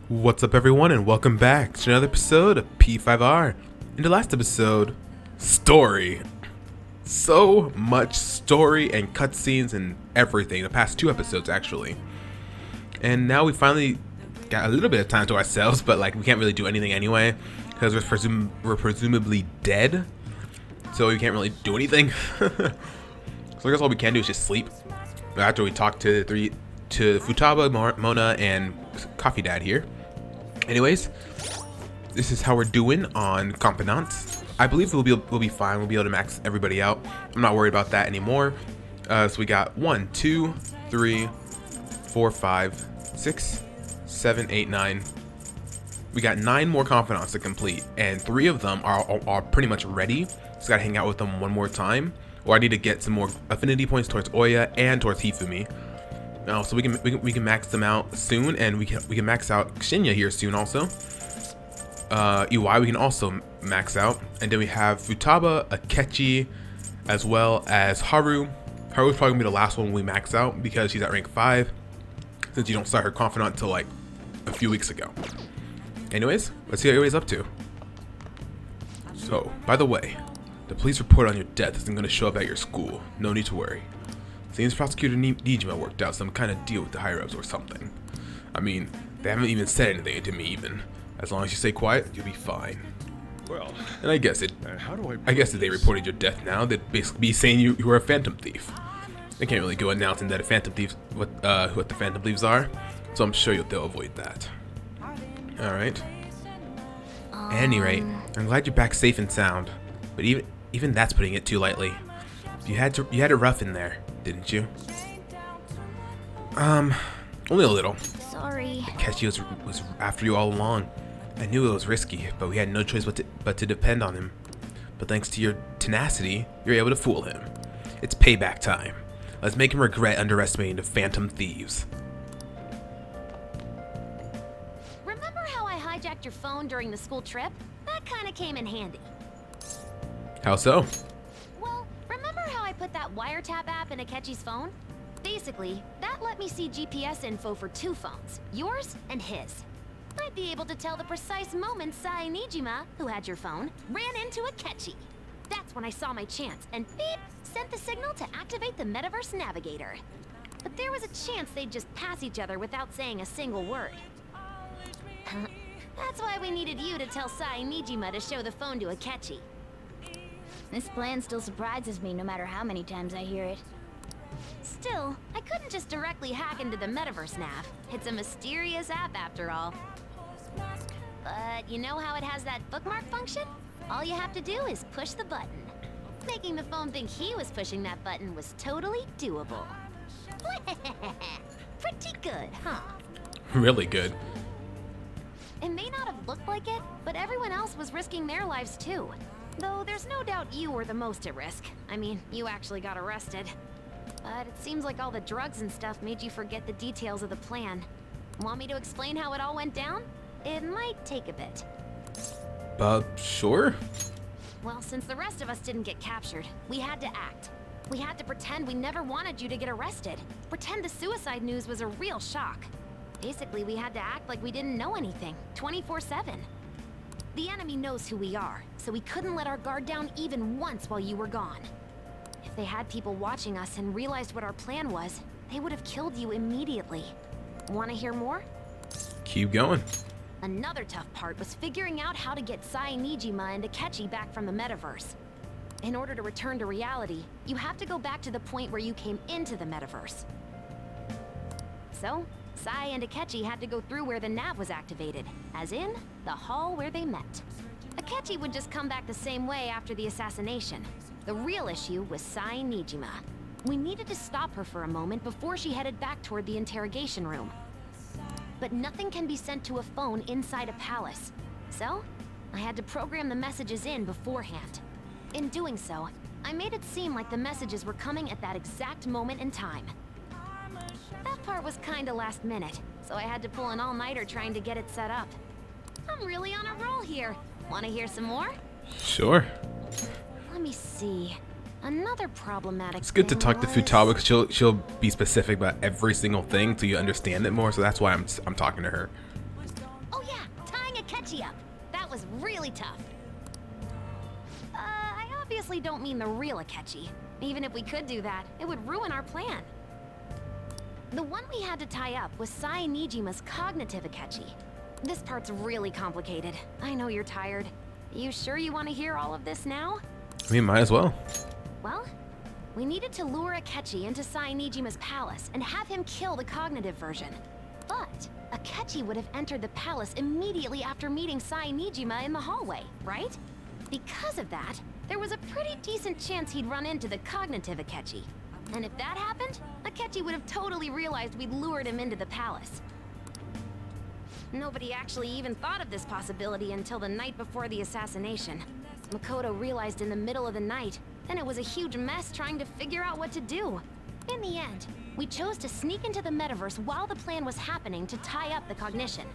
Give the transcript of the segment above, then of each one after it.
What's up, everyone, and welcome back to another episode of P5R. In the last episode, story. So much story and cutscenes and everything. The past two episodes, actually. And now we finally got a little bit of time to ourselves, but like we can't really do anything anyway because we're presumably dead. So we can't really do anything. So I guess all we can do is just sleep. After we talk to Futaba, Mona, and Coffee Dad here. Anyways, this is how we're doing on Confidants. I believe we'll be fine. We'll be able to max everybody out. I'm not worried about that anymore. So we got 1, 2, 3, 4, 5, 6, 7, 8, 9. We got 9 more Confidants to complete, and 3 of them are pretty much ready. Just gotta hang out with them one more time, or I need to get some more affinity points towards Oya and towards Hifumi. So we can max them out soon, and we can max out Shinya here soon also. UI we can also max out, and then we have Futaba, Akechi, as well as Haru. Haru's probably gonna be the last one we max out because she's at rank 5, since you don't start her confidant until like a few weeks ago. Anyways, let's see what everybody's up to. So, by the way, the police report on your death isn't gonna show up at your school. No need to worry. Seems Prosecutor Nijima worked out some kind of deal with the higher-ups or something. I mean, they haven't even said anything to me even. As long as you stay quiet, you'll be fine. Well, and I guess I guess if they reported your death now, they'd basically be saying you were a phantom thief. They can't really go announcing that a phantom thief what the phantom thieves are, so I'm sure they'll avoid that. All right. At any rate, I'm glad you're back safe and sound, but even that's putting it too lightly. You had it rough in there, didn't you? Only a little. Sorry. Akechi was after you all along. I knew it was risky, but we had no choice but to depend on him. But thanks to your tenacity, you're able to fool him. It's payback time. Let's make him regret underestimating the phantom thieves. Remember how I hijacked your phone during the school trip? That kind of came in handy. How so? Well, remember how I put that wiretap app in Akechi's phone? Basically, that let me see GPS info for 2 phones, yours and his. I'd be able to tell the precise moment Sai Nijima, who had your phone, ran into Akechi. That's when I saw my chance and beep, sent the signal to activate the Metaverse Navigator. But there was a chance they'd just pass each other without saying a single word. That's why we needed you to tell Sai Nijima to show the phone to Akechi. This plan still surprises me no matter how many times I hear it. Still, I couldn't just directly hack into the Metaverse Nav. It's a mysterious app after all. But you know how it has that bookmark function? All you have to do is push the button. Making the phone think he was pushing that button was totally doable. Pretty good, huh? Really good. It may not have looked like it, but everyone else was risking their lives too. Though there's no doubt you were the most at risk. I mean, you actually got arrested. But it seems like all the drugs and stuff made you forget the details of the plan. Want me to explain how it all went down? It might take a bit. Sure. Well, since the rest of us didn't get captured, we had to act. We had to pretend we never wanted you to get arrested. Pretend the suicide news was a real shock. Basically, we had to act like we didn't know anything, 24/7. The enemy knows who we are, so we couldn't let our guard down even once while you were gone. If they had people watching us and realized what our plan was, they would have killed you immediately. Want to hear more? Keep going. Another tough part was figuring out how to get Sai Nijima and Akechi back from the metaverse. In order to return to reality, you have to go back to the point where you came into the metaverse. So, Sai and Akechi had to go through where the nav was activated, as in, the hall where they met. Akechi would just come back the same way after the assassination. The real issue was Sai Nijima. We needed to stop her for a moment before she headed back toward the interrogation room. But nothing can be sent to a phone inside a palace. So, I had to program the messages in beforehand. In doing so, I made it seem like the messages were coming at that exact moment in time. That part was kinda last minute, so I had to pull an all-nighter trying to get it set up. I'm really on a roll here. Wanna hear some more? Sure. Let me see. Another problematic It's good to thing talk to was- Futaba because she'll be specific about every single thing so you understand it more. So that's why I'm talking to her. catchy up. That was really tough. I obviously don't mean the real Akechi. Even if we could do that, it would ruin our plan. The one we had to tie up was Sai Nijima's cognitive Akechi. This part's really complicated. I know you're tired. You sure you want to hear all of this now? I mean, might as well. Well, we needed to lure Akechi into Sai Nijima's palace and have him kill the cognitive version. But Akechi would have entered the palace immediately after meeting Sai Nijima in the hallway, right? Because of that, there was a pretty decent chance he'd run into the cognitive Akechi. And if that happened, Akechi would have totally realized we'd lured him into the palace. Nobody actually even thought of this possibility until the night before the assassination. Makoto realized in the middle of the night, then it was a huge mess trying to figure out what to do. In the end, we chose to sneak into the metaverse while the plan was happening to tie up the cognition.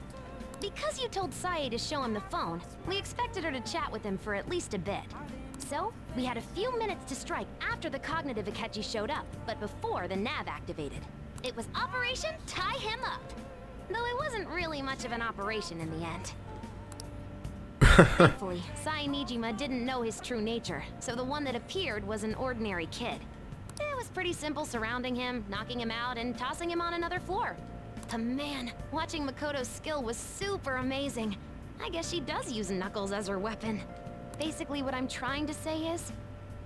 Because you told Sae to show him the phone, we expected her to chat with him for at least a bit. So, we had a few minutes to strike after the cognitive Akechi showed up, but before the nav activated. It was Operation Tie Him Up. Though it wasn't really much of an operation in the end. Thankfully, Sai Nijima didn't know his true nature, so the one that appeared was an ordinary kid. It was pretty simple surrounding him, knocking him out, and tossing him on another floor. But man, watching Makoto's skill was super amazing. I guess she does use Knuckles as her weapon. Basically, what I'm trying to say is,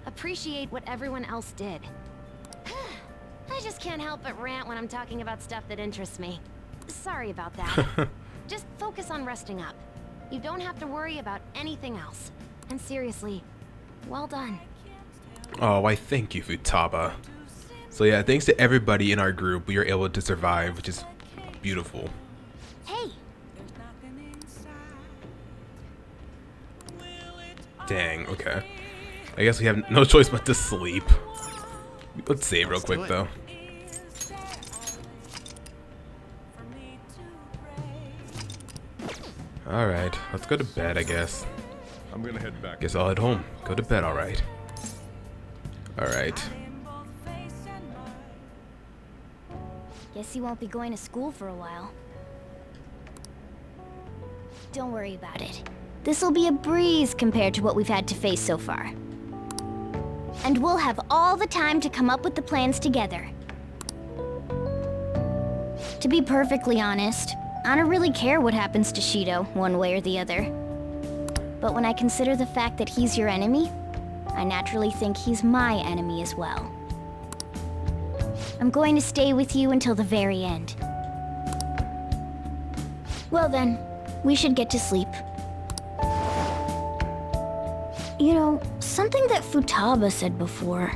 appreciate what everyone else did. I just can't help but rant when I'm talking about stuff that interests me. Sorry about that. Just focus on resting up. You don't have to worry about anything else. And seriously, well done. Oh, why thank you, Futaba. So yeah, thanks to everybody in our group, we were able to survive, which is beautiful. Hey! Dang, okay. I guess we have no choice but to sleep. Let's save real quick, though. Alright, let's go to bed, I guess. I'm gonna head back. Guess I'll head home. Go to bed, alright. Alright. Guess you won't be going to school for a while. Don't worry about it. This'll be a breeze compared to what we've had to face so far. And we'll have all the time to come up with the plans together. To be perfectly honest, I don't really care what happens to Shido, one way or the other. But when I consider the fact that he's your enemy, I naturally think he's my enemy as well. I'm going to stay with you until the very end. Well then, we should get to sleep. You know, something that Futaba said before.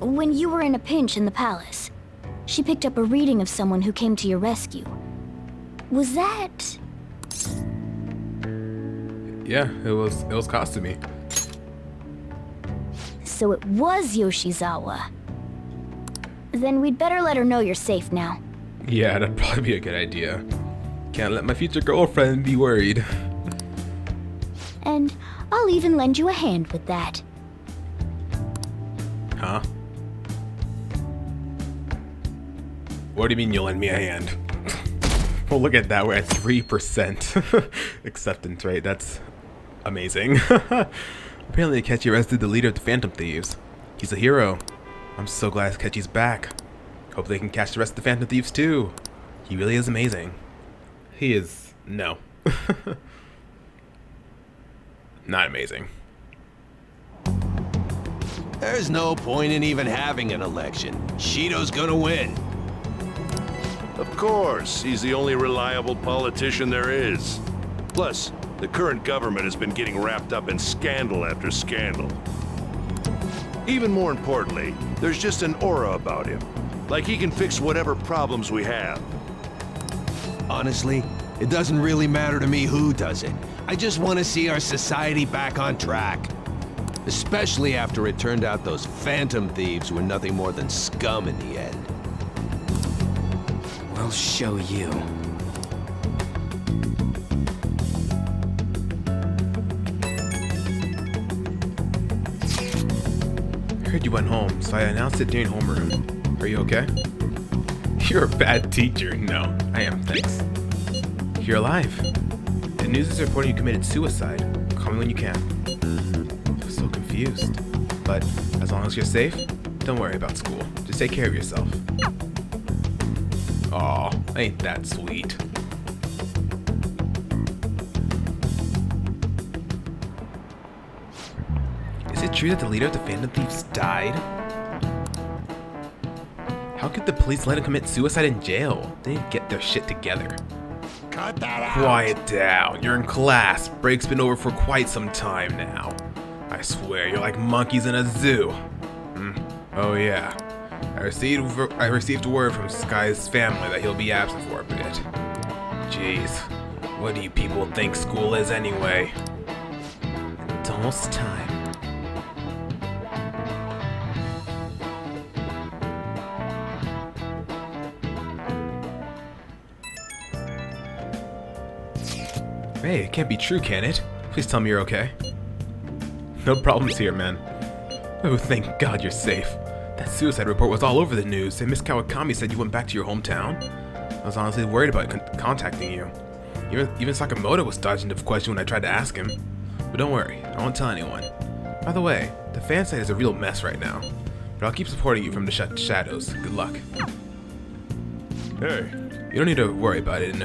When you were in a pinch in the palace, she picked up a reading of someone who came to your rescue. Was that... Yeah, it was Kasumi. So it was Yoshizawa. Then we'd better let her know you're safe now. Yeah, that'd probably be a good idea. Can't let my future girlfriend be worried. And I'll even lend you a hand with that. Huh? What do you mean you'll lend me a hand? Well, look at that, we're at 3% acceptance rate. That's amazing. Apparently Akechi arrested the leader of the Phantom Thieves. He's a hero. I'm so glad Akechi's back. Hope they can catch the rest of the Phantom Thieves too. He really is amazing. He is... no. Not amazing. There's no point in even having an election. Shido's gonna win. Of course, he's the only reliable politician there is. Plus, the current government has been getting wrapped up in scandal after scandal. Even more importantly, there's just an aura about him. Like he can fix whatever problems we have. Honestly, it doesn't really matter to me who does it. I just want to see our society back on track. Especially after it turned out those Phantom Thieves were nothing more than scum in the end. We'll show you. I heard you went home, so I announced it during homeroom. Are you okay? You're a bad teacher. No, I am, thanks. You're alive. The news is reporting you committed suicide. Call me when you can. I'm so confused. But as long as you're safe, don't worry about school. Just take care of yourself. Aw, ain't that sweet. Is it true that the leader of the Phantom Thieves died? How could the police let him commit suicide in jail? They didn't get their shit together. Cut that out! Quiet down. You're in class. Break's been over for quite some time now. I swear, you're like monkeys in a zoo. Oh yeah. I received word from Sky's family that he'll be absent for a bit. Jeez. What do you people think school is anyway? It's almost time. Hey, it can't be true, can it? Please tell me you're okay. No problems here, man. Oh, thank God you're safe. That suicide report was all over the news, and Miss Kawakami said you went back to your hometown. I was honestly worried about contacting you. Even Sakamoto was dodging the question when I tried to ask him. But don't worry, I won't tell anyone. By the way, the fan site is a real mess right now. But I'll keep supporting you from the shadows. Good luck. Hey, You don't need to worry about it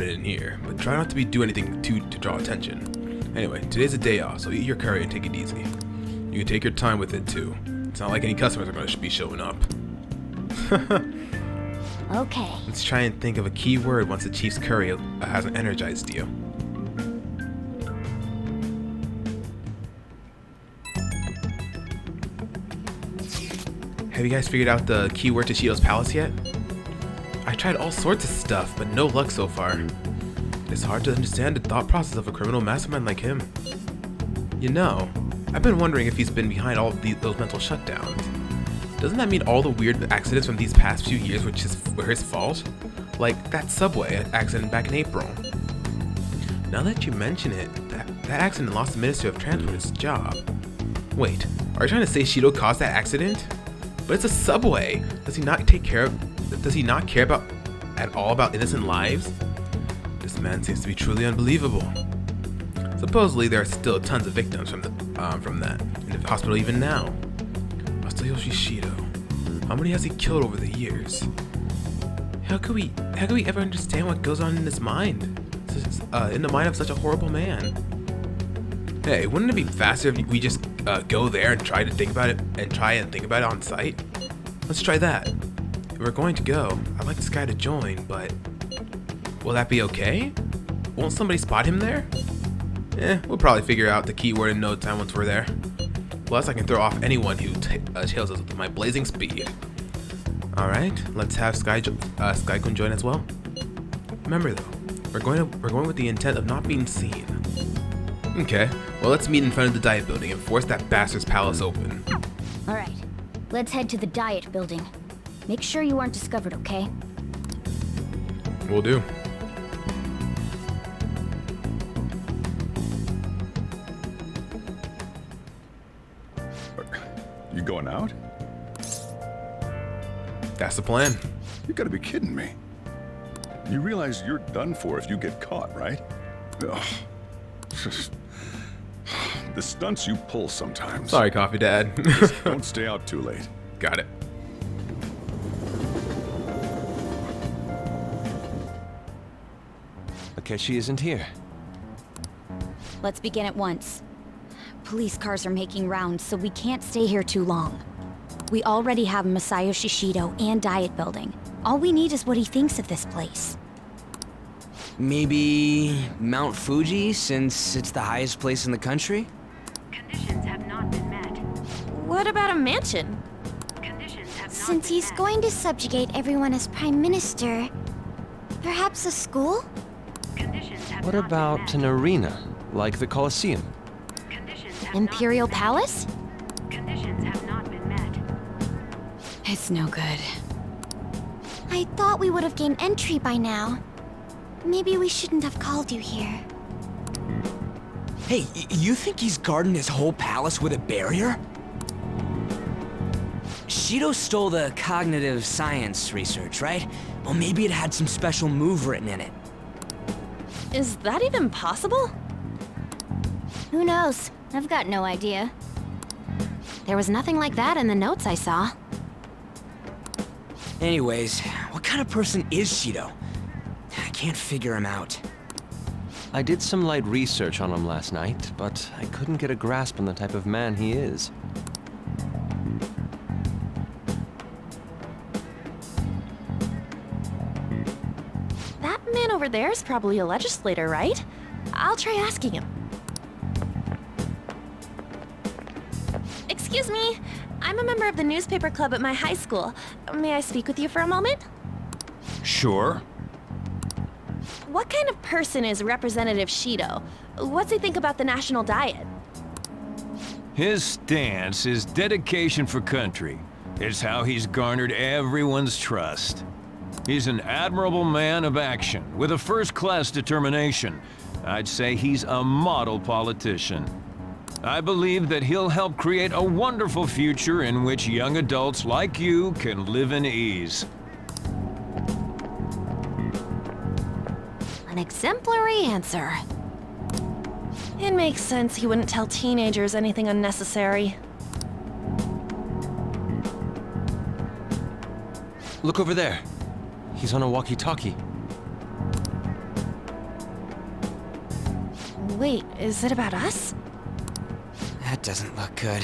in here, but try not to do anything to draw attention. Anyway, today's a day off, so eat your curry and take it easy. You can take your time with it too. It's not like any customers are going to be showing up. Okay. Let's try and think of a key word once the chief's curry hasn't energized you. Have you guys figured out the keyword to Shido's palace yet? I tried all sorts of stuff, but no luck so far. It's hard to understand the thought process of a criminal mastermind like him. You know, I've been wondering if he's been behind all of those mental shutdowns. Doesn't that mean all the weird accidents from these past few years were his fault? Like that subway accident back in April. Now that you mention it, that accident lost the Minister of Transport his job. Wait, are you trying to say Shido caused that accident? But it's a subway. Does he not care at all about innocent lives? This man seems to be truly unbelievable. Supposedly there are still tons of victims from that in the hospital even now. Masayoshi Shido. How many has he killed over the years? How could we ever understand what goes on in his mind? In the mind of such a horrible man. Hey, wouldn't it be faster if we just go there and try and think about it on site? Let's try that. If we're going to go, I'd like this guy to join, but will that be okay? Won't somebody spot him there? We'll probably figure out the keyword in no time once we're there. Plus, I can throw off anyone who tails us with my blazing speed. Alright, let's have Sky-kun join as well. Remember though, we're going with the intent of not being seen. Okay, well let's meet in front of the Diet Building and force that bastard's palace open. Alright, let's head to the Diet Building. Make sure you aren't discovered, okay? Will do. You going out? That's the plan. You gotta be kidding me. You realize you're done for if you get caught, right? Ugh. The stunts you pull sometimes. Sorry, Coffee Dad. Don't stay out too late. Got it. Akechi isn't here. Let's begin at once. Police cars are making rounds, so we can't stay here too long. We already have Masayoshi Shido and Diet Building. All we need is what he thinks of this place. Maybe Mount Fuji, since it's the highest place in the country? Conditions have not been met. What about a mansion? Conditions have not Since been he's met. going to subjugate everyone as Prime Minister, perhaps a school? Conditions have What not about been an arena, like the Colosseum? met. Conditions have Imperial not been Palace? met. Conditions have not been met. It's no good. I thought we would have gained entry by now. Maybe we shouldn't have called you here. Hey, you think he's guarding his whole palace with a barrier? Shido stole the cognitive science research, right? Well, maybe it had some special move written in it. Is that even possible? Who knows? I've got no idea. There was nothing like that in the notes I saw. Anyways, what kind of person is Shido? I can't figure him out. I did some light research on him last night, but I couldn't get a grasp on the type of man he is. That man over there is probably a legislator, right? I'll try asking him. Excuse me. I'm a member of the newspaper club at my high school. May I speak with you for a moment? Sure. What kind of person is Representative Shido? What's he think about the national diet? His stance is dedication for country. It's how he's garnered everyone's trust. He's an admirable man of action, with a first-class determination. I'd say he's a model politician. I believe that he'll help create a wonderful future in which young adults like you can live in ease. An exemplary answer. It makes sense he wouldn't tell teenagers anything unnecessary. Look over there. He's on a walkie-talkie. Wait, is it about us? That doesn't look good.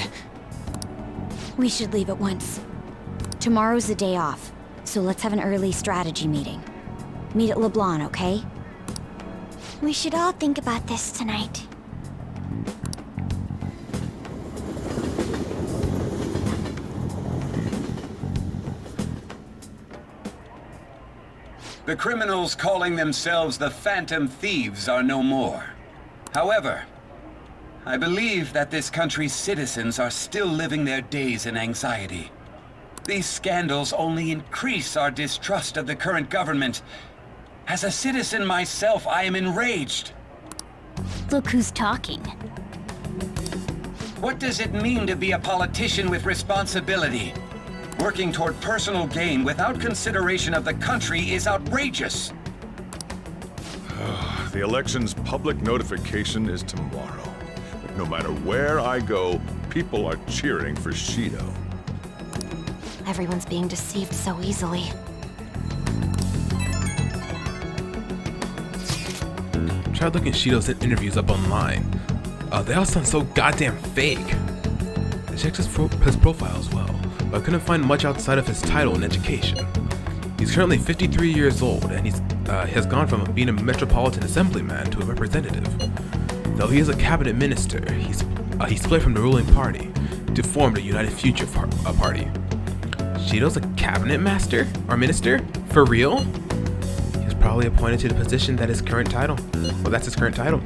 We should leave at once. Tomorrow's the day off, so let's have an early strategy meeting. Meet at LeBlanc, okay? We should all think about this tonight. The criminals calling themselves the Phantom Thieves are no more. However, I believe that this country's citizens are still living their days in anxiety. These scandals only increase our distrust of the current government. As a citizen myself, I am enraged. Look who's talking. What does it mean to be a politician with responsibility? Working toward personal gain without consideration of the country is outrageous. The election's public notification is tomorrow. But no matter where I go, people are cheering for Shido. Everyone's being deceived so easily. Tried looking Shido's interviews up online. They all sound so goddamn fake. I checked his profile as well, but I couldn't find much outside of his title and education. He's currently 53 years old, and he has gone from being a metropolitan assemblyman to a representative. Though he is a cabinet minister, he split from the ruling party to form the United Future Party. Shido's a cabinet master? Or minister? For real? He's probably appointed to the position that his current title. Well, that's his current title.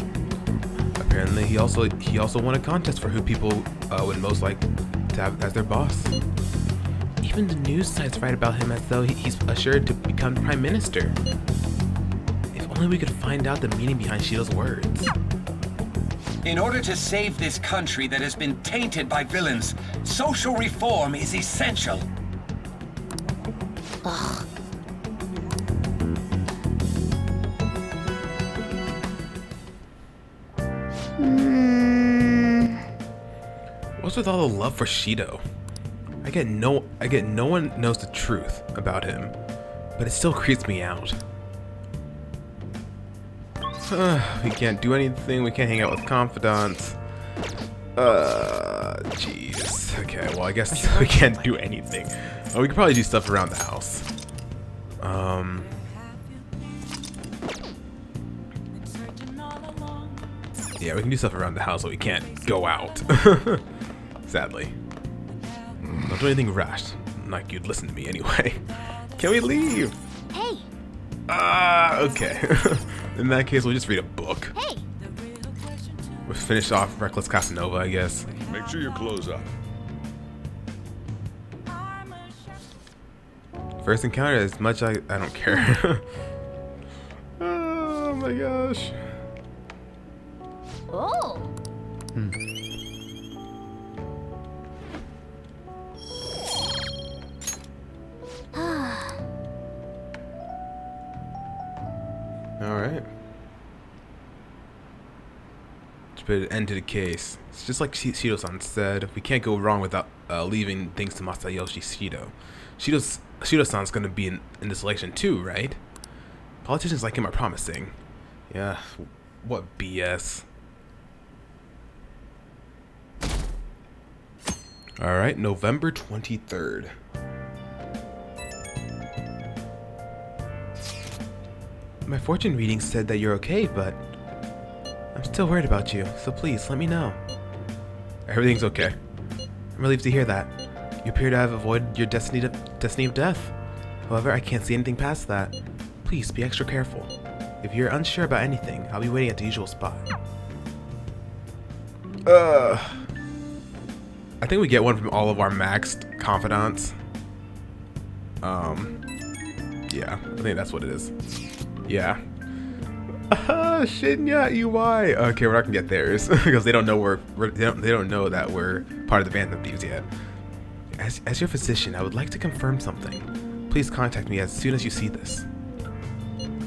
Apparently, he also won a contest for who people would most like to have as their boss. Even the news sites write about him as though he's assured to become prime minister. If only we could find out the meaning behind Shido's words. In order to save this country that has been tainted by villains, social reform is essential. Ugh. What's with all the love for Shido? I get no one knows the truth about him, but it still creeps me out. We can't do anything. We can't hang out with confidants. Jeez. Okay, well I guess we can't do anything. Oh, we could probably do stuff around the house. Yeah, we can do stuff around the house, but we can't go out. Sadly. Don't do anything rash. Like you'd listen to me anyway. Can we leave? Hey! Okay. In that case, we'll just read a book. Hey! We'll finish off Reckless Casanova, I guess. Make sure you close up. First encounter, as much I don't care. Oh my gosh. Oh! Alright. put an end to the case. It's just like Shido-san said, we can't go wrong without leaving things to Masayoshi Shido. Shido-san's gonna be in this election too, right? Politicians like him are promising. Yeah, what BS. Alright, November 23rd. My fortune reading said that you're okay, but I'm still worried about you, so please let me know. Everything's okay. I'm relieved to hear that. You appear to have avoided your destiny of death. However, I can't see anything past that. Please be extra careful. If you're unsure about anything, I'll be waiting at the usual spot. I think we get one from all of our maxed confidants. Yeah, I think that's what it is. Yeah. Shinya UI. Okay, we're not gonna get theirs because they don't know they don't know that we're part of the Phantom Thieves yet. As your physician, I would like to confirm something. Please contact me as soon as you see this.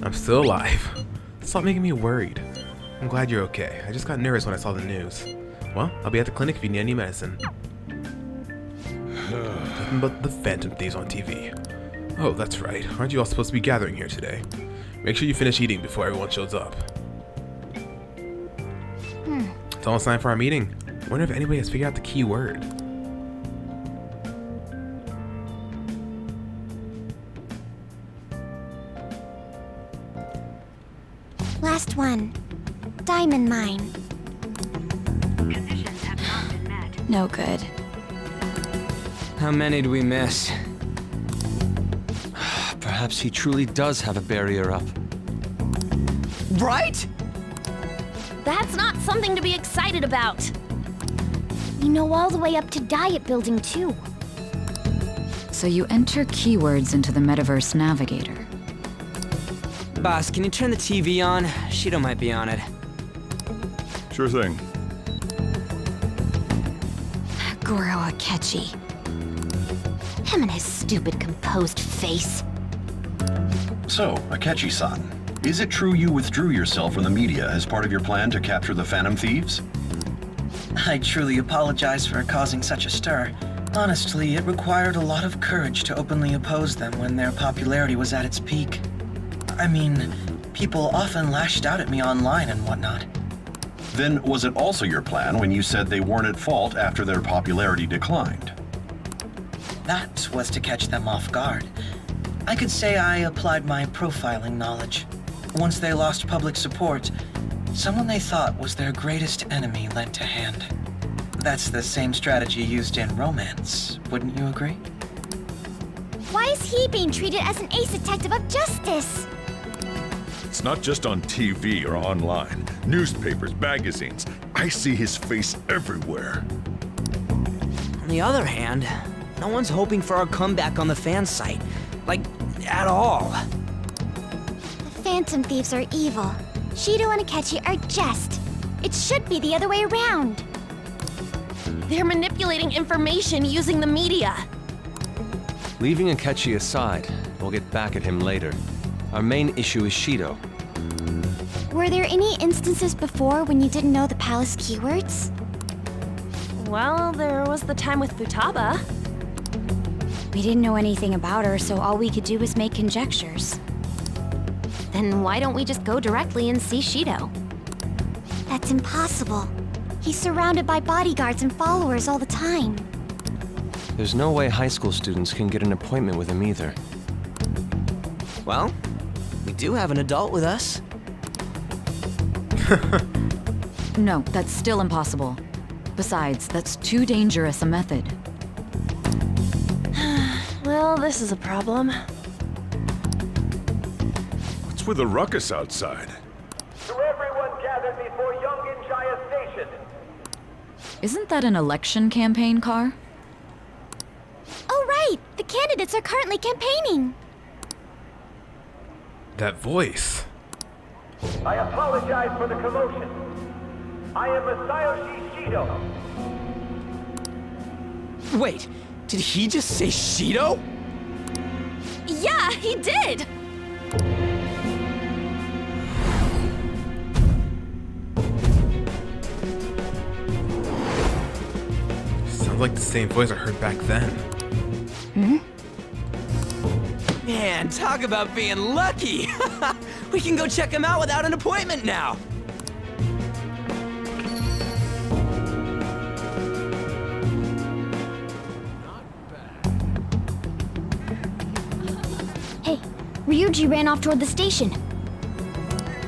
I'm still alive. Stop making me worried. I'm glad you're okay. I just got nervous when I saw the news. Well, I'll be at the clinic if you need any medicine. Nothing but the Phantom Thieves on TV. Oh, that's right. Aren't you all supposed to be gathering here today? Make sure you finish eating before everyone shows up. It's almost time for our meeting. I wonder if anybody has figured out the key word. Last one. Diamond mine. Conditions have not been met. No good. How many do we miss? Perhaps he truly does have a barrier up. Right? That's not something to be excited about. We know all the way up to Diet Building, too. So you enter keywords into the Metaverse Navigator. Boss, can you turn the TV on? Shido might be on it. Sure thing. Goro Akechi. Him and his stupid composed face. So, Akechi-san, is it true you withdrew yourself from the media as part of your plan to capture the Phantom Thieves? I truly apologize for causing such a stir. Honestly, it required a lot of courage to openly oppose them when their popularity was at its peak. I mean, people often lashed out at me online and whatnot. Then was it also your plan when you said they weren't at fault after their popularity declined? That was to catch them off guard. I could say I applied my profiling knowledge. Once they lost public support, someone they thought was their greatest enemy lent a hand. That's the same strategy used in romance, wouldn't you agree? Why is he being treated as an ace detective of justice? It's not just on TV or online. Newspapers, magazines. I see his face everywhere. On the other hand, no one's hoping for our comeback on the fan site. Like, at all. The Phantom Thieves are evil. Shido and Akechi are just. It should be the other way around. They're manipulating information using the media. Leaving Akechi aside, we'll get back at him later. Our main issue is Shido. Were there any instances before when you didn't know the palace keywords? Well, there was the time with Futaba. We didn't know anything about her, so all we could do was make conjectures. Then why don't we just go directly and see Shido? That's impossible. He's surrounded by bodyguards and followers all the time. There's no way high school students can get an appointment with him either. Well, we do have an adult with us. No, that's still impossible. Besides, that's too dangerous a method. Well, this is a problem. What's with the ruckus outside? To everyone gathered before Yonginjaya Station. Isn't that an election campaign car? Oh, right! The candidates are currently campaigning. That voice. I apologize for the commotion. I am Masayoshi Shido. Wait, did he just say Shido? Yeah, he did! Sounds like the same voice I heard back then. Man, talk about being lucky! We can go check him out without an appointment now! Hey, Ryuji ran off toward the station.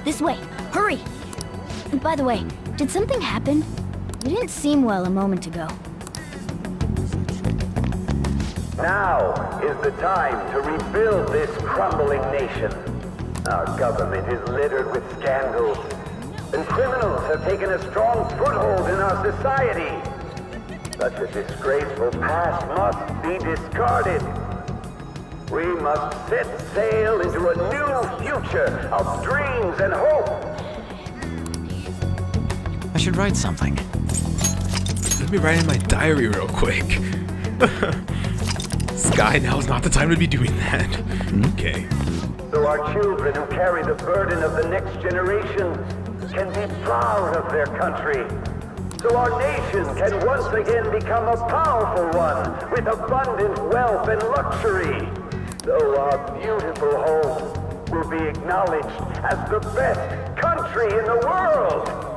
This way, hurry! And by the way, did something happen? You didn't seem well a moment ago. Now is the time to rebuild this crumbling nation. Our government is littered with scandals, and criminals have taken a strong foothold in our society. Such a disgraceful past must be discarded. We must set sail into a new future of dreams and hope. I should write something. Let me write in my diary real quick. Sky, now's not the time to be doing that. Okay. So our children who carry the burden of the next generation can be proud of their country. So our nation can once again become a powerful one with abundant wealth and luxury. So our beautiful home will be acknowledged as the best country in the world.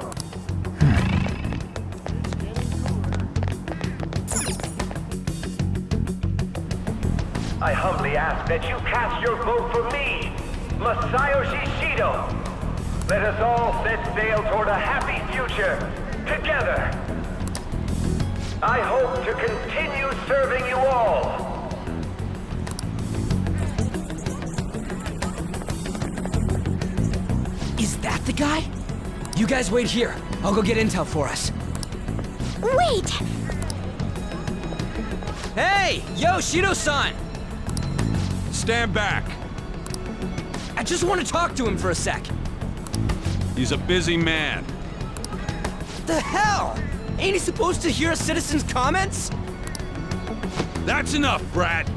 I humbly ask that you cast your vote for me, Masayoshi Shido. Let us all set sail toward a happy future, together. I hope to continue serving you all. Is that the guy? You guys wait here. I'll go get intel for us. Wait! Hey! Yo, Shido-san! Stand back. I just want to talk to him for a sec. He's a busy man. The hell? Ain't he supposed to hear a citizen's comments? That's enough, brat.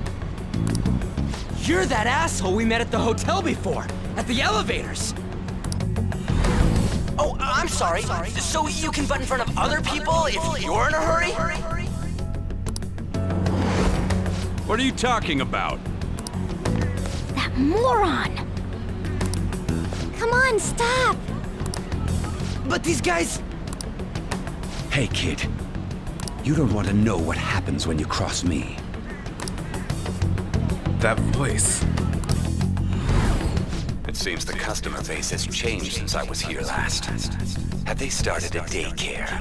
You're that asshole we met at the hotel before, at the elevators. Oh, I'm sorry. So you can butt in front of other people if you're in a hurry? What are you talking about? That moron! Come on, stop! But these guys... Hey, kid. You don't want to know what happens when you cross me. That voice. It seems the customer base has changed since I was here last. Have they started a daycare?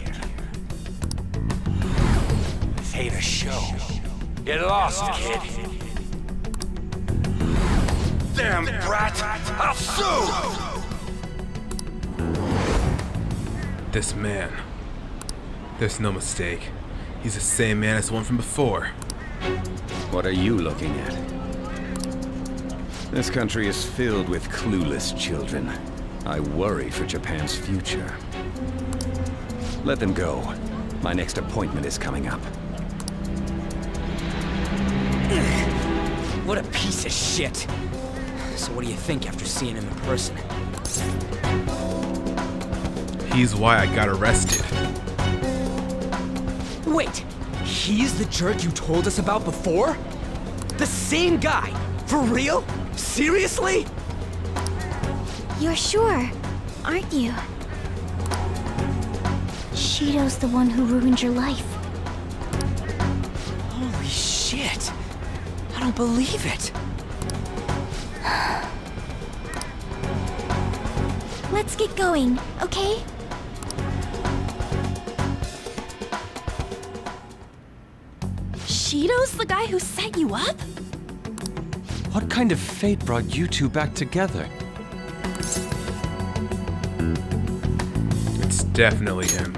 This ain't a show. Get lost, kid. Damn brat! I'll sue! This man. There's no mistake. He's the same man as the one from before. What are you looking at? This country is filled with clueless children. I worry for Japan's future. Let them go. My next appointment is coming up. What a piece of shit. So what do you think after seeing him in person? He's why I got arrested. Wait, he's the jerk you told us about before? The same guy? For real? Seriously? You're sure, aren't you? Shido's the one who ruined your life. Holy shit. I don't believe it. Let's get going, okay? Shido's the guy who set you up? What kind of fate brought you two back together? It's definitely him.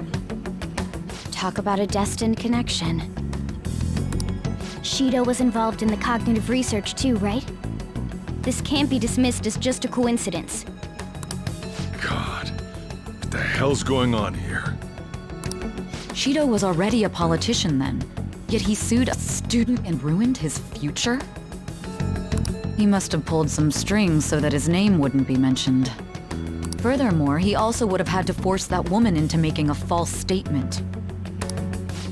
Talk about a destined connection. Shido was involved in the cognitive research too, right? This can't be dismissed as just a coincidence. God, what the hell's going on here? Shido was already a politician then, yet he sued a student and ruined his future? He must have pulled some strings so that his name wouldn't be mentioned. Furthermore, he also would have had to force that woman into making a false statement.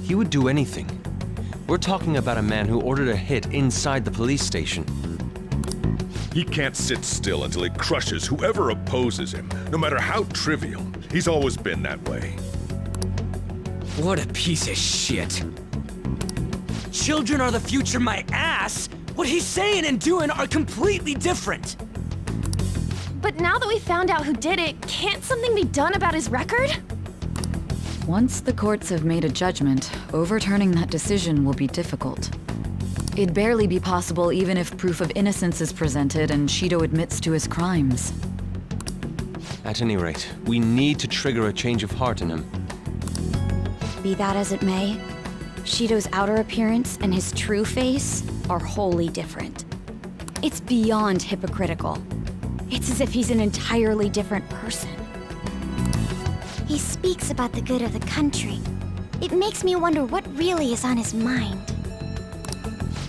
He would do anything, We're talking about a man who ordered a hit inside the police station. He can't sit still until he crushes whoever opposes him, no matter how trivial. He's always been that way. What a piece of shit. Children are the future, my ass! What he's saying and doing are completely different. But now that we found out who did it, can't something be done about his record? Once the courts have made a judgment, overturning that decision will be difficult. It'd barely be possible even if proof of innocence is presented and Shido admits to his crimes. At any rate, we need to trigger a change of heart in him. Be that as it may, Shido's outer appearance and his true face are wholly different. It's beyond hypocritical. It's as if he's an entirely different person. He speaks about the good of the country. It makes me wonder what really is on his mind.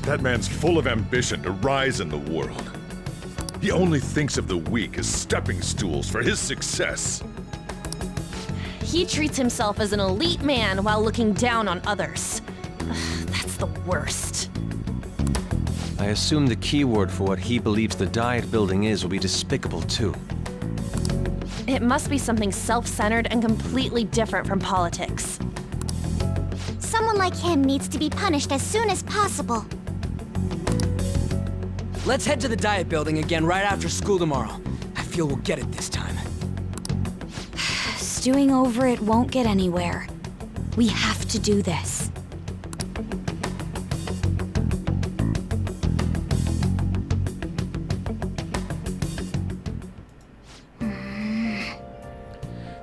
That man's full of ambition to rise in the world. He only thinks of the weak as stepping stools for his success. He treats himself as an elite man while looking down on others. That's the worst. I assume the key word for what he believes the Diet building is will be despicable too. It must be something self-centered and completely different from politics. Someone like him needs to be punished as soon as possible. Let's head to the Diet building again right after school tomorrow. I feel we'll get it this time. Stewing over it won't get anywhere. We have to do this.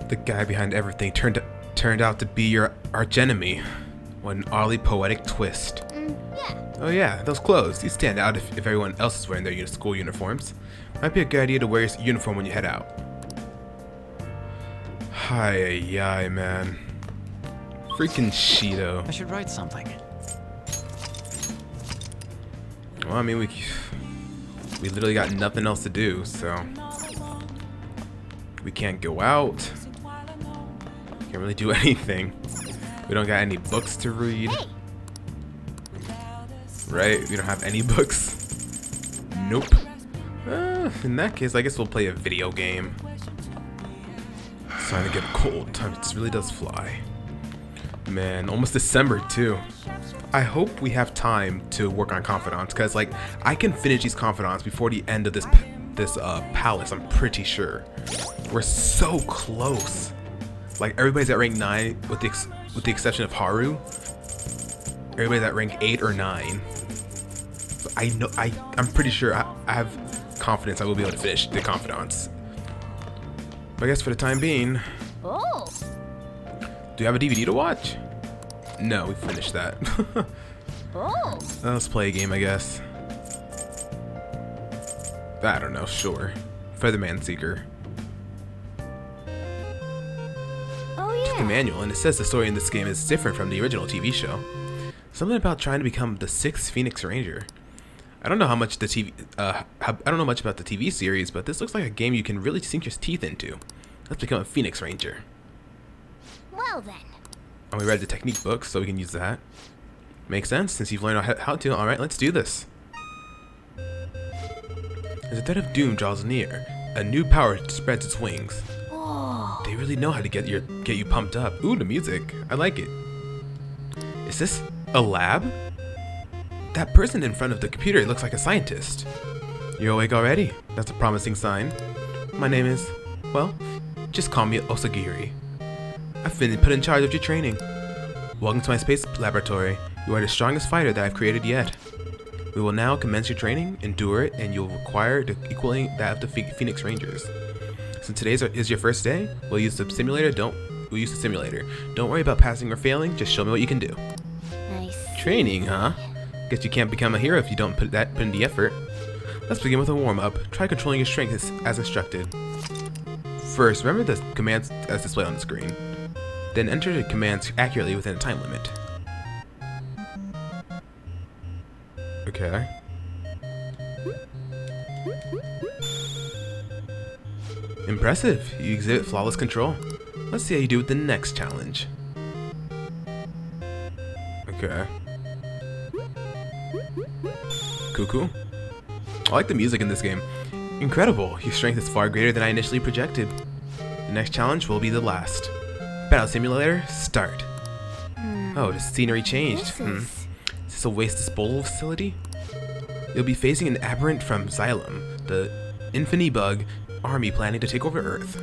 The guy behind everything turned out to be your archenemy. What an oddly poetic twist. Oh yeah, those clothes. You stand out if everyone else is wearing their school uniforms. Might be a good idea to wear your uniform when you head out. Hi, man. Freaking Shido. I should write something. Well, I mean, we literally got nothing else to do, so we can't go out. Can't really do anything. We don't got any books to read. Right? We don't have any books. Nope. In that case, I guess we'll play a video game. It's starting to get cold. Time really does fly. Man, almost December too. I hope we have time to work on Confidants, because like I can finish these Confidants before the end of this palace. I'm pretty sure. We're so close. Like everybody's at rank 9 with the exception of Haru. Everybody's at rank 8 or 9. So I'm pretty sure I have confidence I will be able to finish the Confidants. But I guess for the time being. Oh. Do you have a DVD to watch? No, we finished that. Oh. Let's play a game, I guess. I don't know, sure. Featherman Seeker. Took the manual, and it says the story in this game is different from the original TV show. Something about trying to become the 6th Phoenix Ranger. I don't know how much I don't know much about the TV series, but this looks like a game you can really sink your teeth into. Let's become a Phoenix Ranger. Well then. And we read the technique book, so we can use that. Makes sense, since you've learned how to. Alright, let's do this. As the threat of doom draws near, a new power spreads its wings. Oh. They really know how to get you pumped up. Ooh, the music. I like it. Is this a lab? That person in front of the computer looks like a scientist. You're awake already? That's a promising sign. My name is, well, just call me Osagiri. I've been put in charge of your training. Welcome to my space laboratory. You are the strongest fighter that I've created yet. We will now commence your training, endure it, and you'll require the equaling that of the Phoenix Rangers. Since today is your first day, we'll use the simulator. Don't worry about passing or failing. Just show me what you can do. Nice. Training, huh? Guess you can't become a hero if you don't put in the effort. Let's begin with a warm-up. Try controlling your strength as instructed. First, remember the commands as displayed on the screen. Then enter the commands accurately within a time limit. Okay. Impressive. You exhibit flawless control. Let's see how you do with the next challenge. Okay. Cuckoo. I like the music in this game. Incredible, your strength is far greater than I initially projected. The next challenge will be the last. Battle simulator, start. Oh, the scenery changed. Is this a waste disposal facility? You'll be facing an aberrant from Xylem, the Infinibug army planning to take over Earth.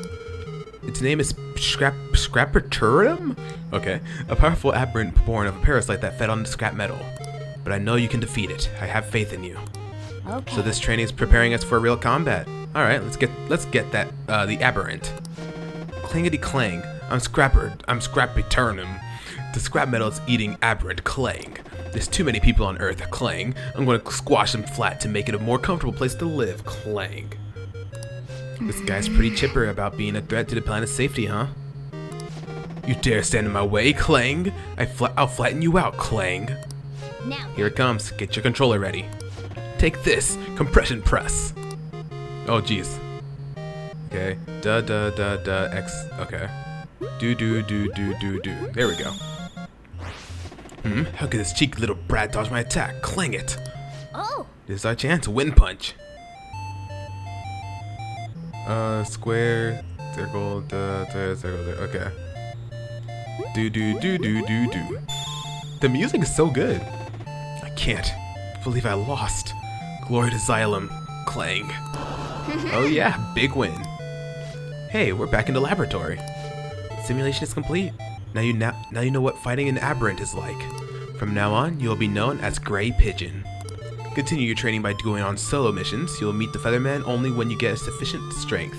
Its name is Scrapperturum? Okay, a powerful aberrant born of a parasite that fed on scrap metal. But I know you can defeat it. I have faith in you. Okay. So this training is preparing us for real combat. All right, let's get that the aberrant. Clangety clang. I'm Scrapperturum. The scrap metal is eating aberrant. Clang. There's too many people on Earth. Clang. I'm going to squash them flat to make it a more comfortable place to live. Clang. This guy's pretty chipper about being a threat to the planet's safety, huh? You dare stand in my way, Clang? I'll flatten you out, Clang. Now. Here it comes. Get your controller ready. Take this. Compression press. Oh, jeez. Okay. X. Okay. Do. There we go. How could this cheeky little brat dodge my attack? Clang it. Oh. This is our chance. Wind punch. Square, circle, circle. Okay. Do. The music is so good. I can't believe I lost. Glory to Xylem. Clang. Oh yeah, big win. Hey, we're back in the laboratory. Simulation is complete. Now you know what fighting an aberrant is like. From now on, you'll be known as Gray Pigeon. Continue your training by going on solo missions. You'll meet the Featherman only when you get sufficient strength.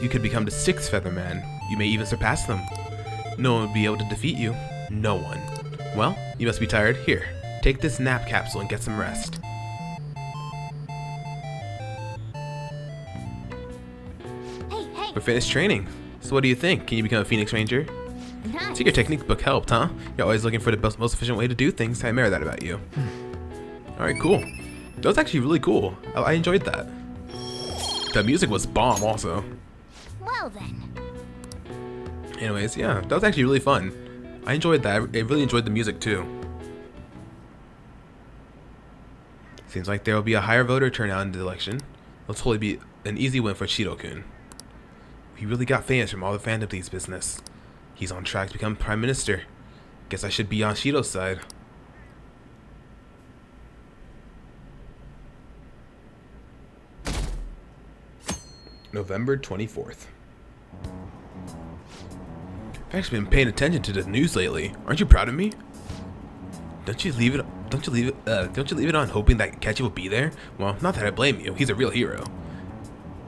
You could become the 6th Featherman. You may even surpass them. No one will be able to defeat you. No one. Well, you must be tired. Here, take this nap capsule and get some rest. Hey. We're finished training. So what do you think? Can you become a Phoenix Ranger? Nice. See, your technique book helped, huh? You're always looking for the most efficient way to do things. I admire that about you. Alright, cool. That was actually really cool. I enjoyed that. The music was bomb also. Well then. Anyways, yeah, that was actually really fun. I enjoyed that. I really enjoyed the music too. Seems like there will be a higher voter turnout in the election. It'll totally be an easy win for Shido-kun. He really got famous from all the Phantom Thieves business. He's on track to become Prime Minister. Guess I should be on Shido's side. November 24th. I've actually been paying attention to the news lately. Aren't you proud of me? Don't you leave it on hoping that Kechi will be there? Well, not that I blame you. He's a real hero.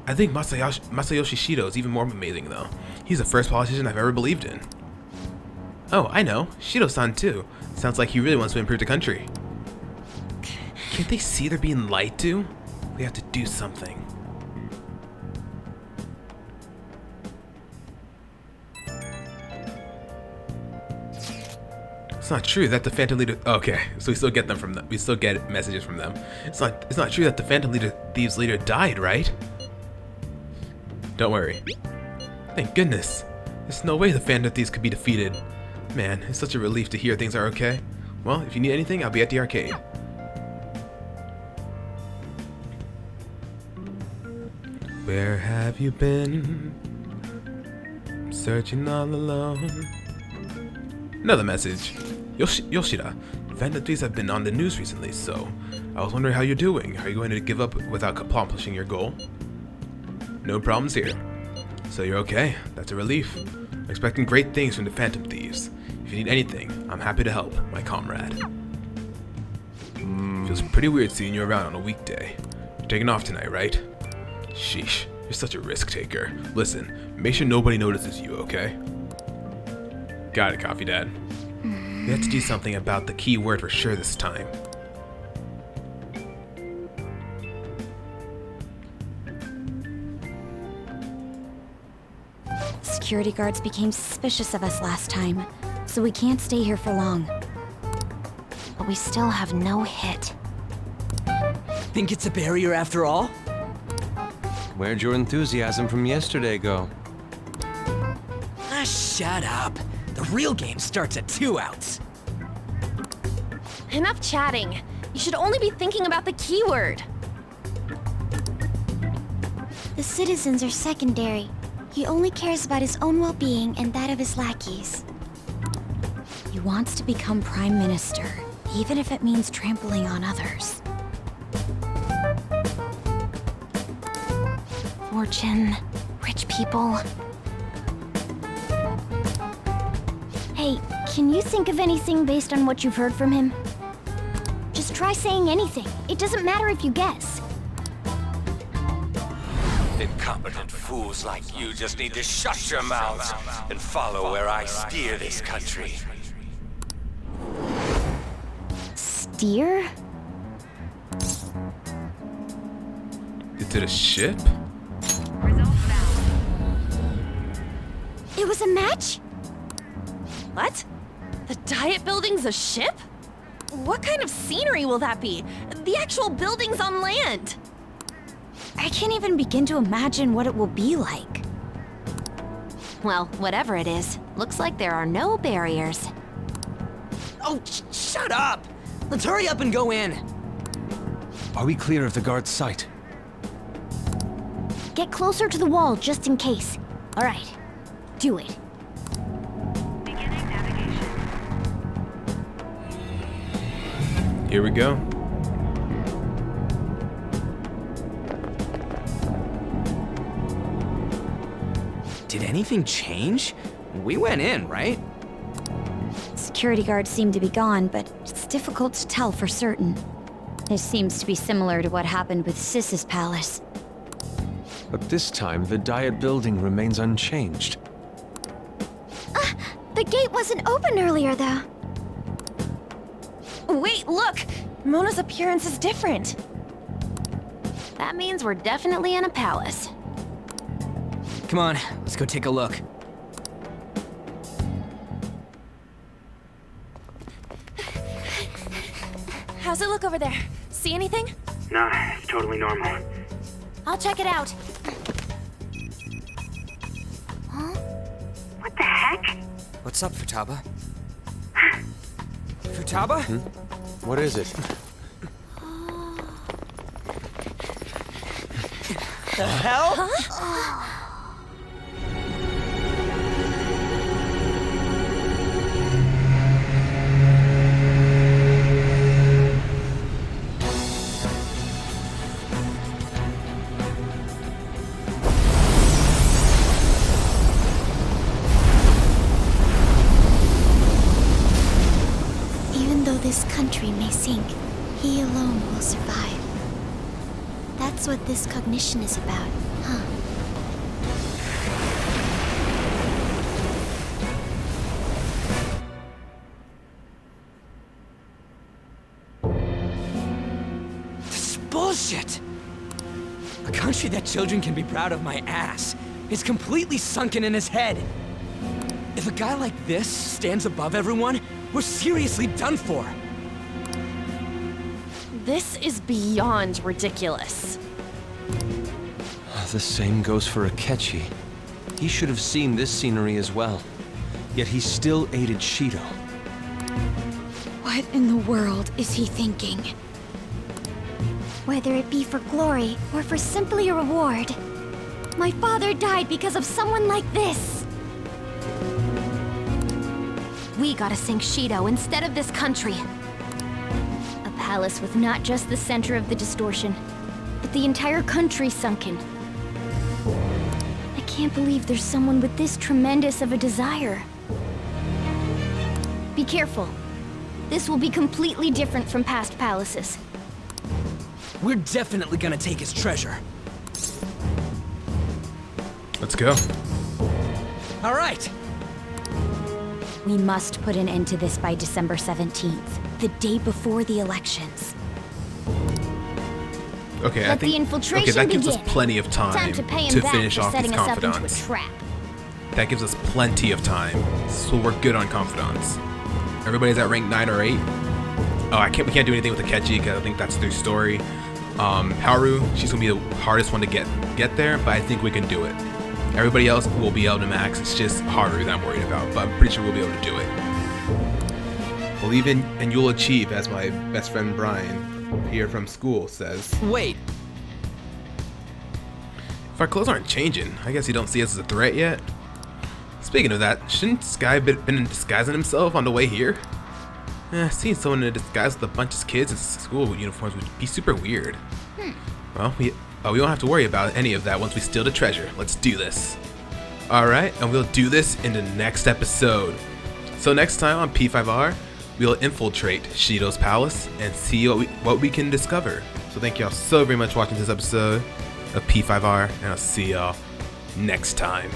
I think Masayoshi Shido is even more amazing though. He's the first politician I've ever believed in. Oh, I know. Shido-san too. Sounds like he really wants to improve the country. Can't they see they're being lied to? We have to do something. It's not true that the Phantom Leader. Okay, so we still get them from them. We still get messages from them. It's not true that the Phantom Thieves leader died, right? Don't worry. Thank goodness. There's no way the Phantom Thieves could be defeated. Man, it's such a relief to hear things are okay. Well, if you need anything, I'll be at the arcade. Where have you been? Searching all alone. Another message. Yoshida, Phantom Thieves have been on the news recently, so I was wondering how you're doing. Are you going to give up without accomplishing your goal? No problems here. So you're okay. That's a relief. I'm expecting great things from the Phantom Thieves. If you need anything, I'm happy to help, my comrade. Feels pretty weird seeing you around on a weekday. You're taking off tonight, right? Sheesh, you're such a risk taker. Listen, make sure nobody notices you, okay? Got it, Coffee Dad. We have to do something about the key word for sure this time. Security guards became suspicious of us last time, so we can't stay here for long. But we still have no hit. Think it's a barrier after all? Where'd your enthusiasm from yesterday go? Ah, shut up. The real game starts at 2 outs. Enough chatting. You should only be thinking about the keyword. The citizens are secondary. He only cares about his own well-being and that of his lackeys. He wants to become Prime Minister, even if it means trampling on others. Fortune, rich people. Hey, can you think of anything based on what you've heard from him? Just try saying anything. It doesn't matter if you guess. Incompetent fools like you just need to shut your mouths and follow where I steer this country. Steer? Is it a ship? It was a match? What? The Diet Building's a ship? What kind of scenery will that be? The actual building's on land. I can't even begin to imagine what it will be like. Well, whatever it is, looks like there are no barriers. Oh, shut up! Let's hurry up and go in. Are we clear of the guard's sight? Get closer to the wall just in case. All right, do it. Here we go. Did anything change? We went in, right? Security guards seem to be gone, but it's difficult to tell for certain. This seems to be similar to what happened with Sis's palace. But this time, the Diet Building remains unchanged. The gate wasn't open earlier, though. Wait, look! Mona's appearance is different. That means we're definitely in a palace. Come on, let's go take a look. How's it look over there? See anything? Nah, it's totally normal. I'll check it out. Huh? What the heck? What's up, Futaba? Futaba? What is it? The hell? Huh? Even though this country may sink, he alone will survive. That's what this cognition is about, huh? This is bullshit! A country that children can be proud of my ass is completely sunken in his head. If a guy like this stands above everyone, we're seriously done for. This is beyond ridiculous. The same goes for Akechi. He should have seen this scenery as well. Yet he still aided Shido. What in the world is he thinking? Whether it be for glory or for simply a reward, my father died because of someone like this. We gotta sink Shido instead of this country. A palace with not just the center of the distortion, but the entire country sunken. I can't believe there's someone with this tremendous of a desire. Be careful. This will be completely different from past palaces. We're definitely gonna take his treasure. Let's go. All right. We must put an end to this by December 17th, the day before the elections. Okay, Let the infiltration that gives begin. us plenty of time to pay him to back finish for off these setting us up into a confidants. trap. That gives us plenty of time, so we're good on confidants. Everybody's at rank 9 or 8. Oh, we can't do anything with Akechi because I think that's their story. Haru, she's gonna be the hardest one to get there, but I think we can do it. Everybody else will be able to max. It's just Haru that I'm worried about, but I'm pretty sure we'll be able to do it. Believe in and you'll achieve, as my best friend Brian here from school says. Wait. If our clothes aren't changing, I guess you don't see us as a threat yet. Speaking of that, shouldn't Sky been disguising himself on the way here? Seeing someone in a disguise with a bunch of kids in school uniforms would be super weird. Well, we won't have to worry about any of that once we steal the treasure. Let's do this. Alright, and we'll do this in the next episode. So next time on P5R, we'll infiltrate Shido's palace and see what we can discover. So thank y'all so very much for watching this episode of P5R, and I'll see y'all next time.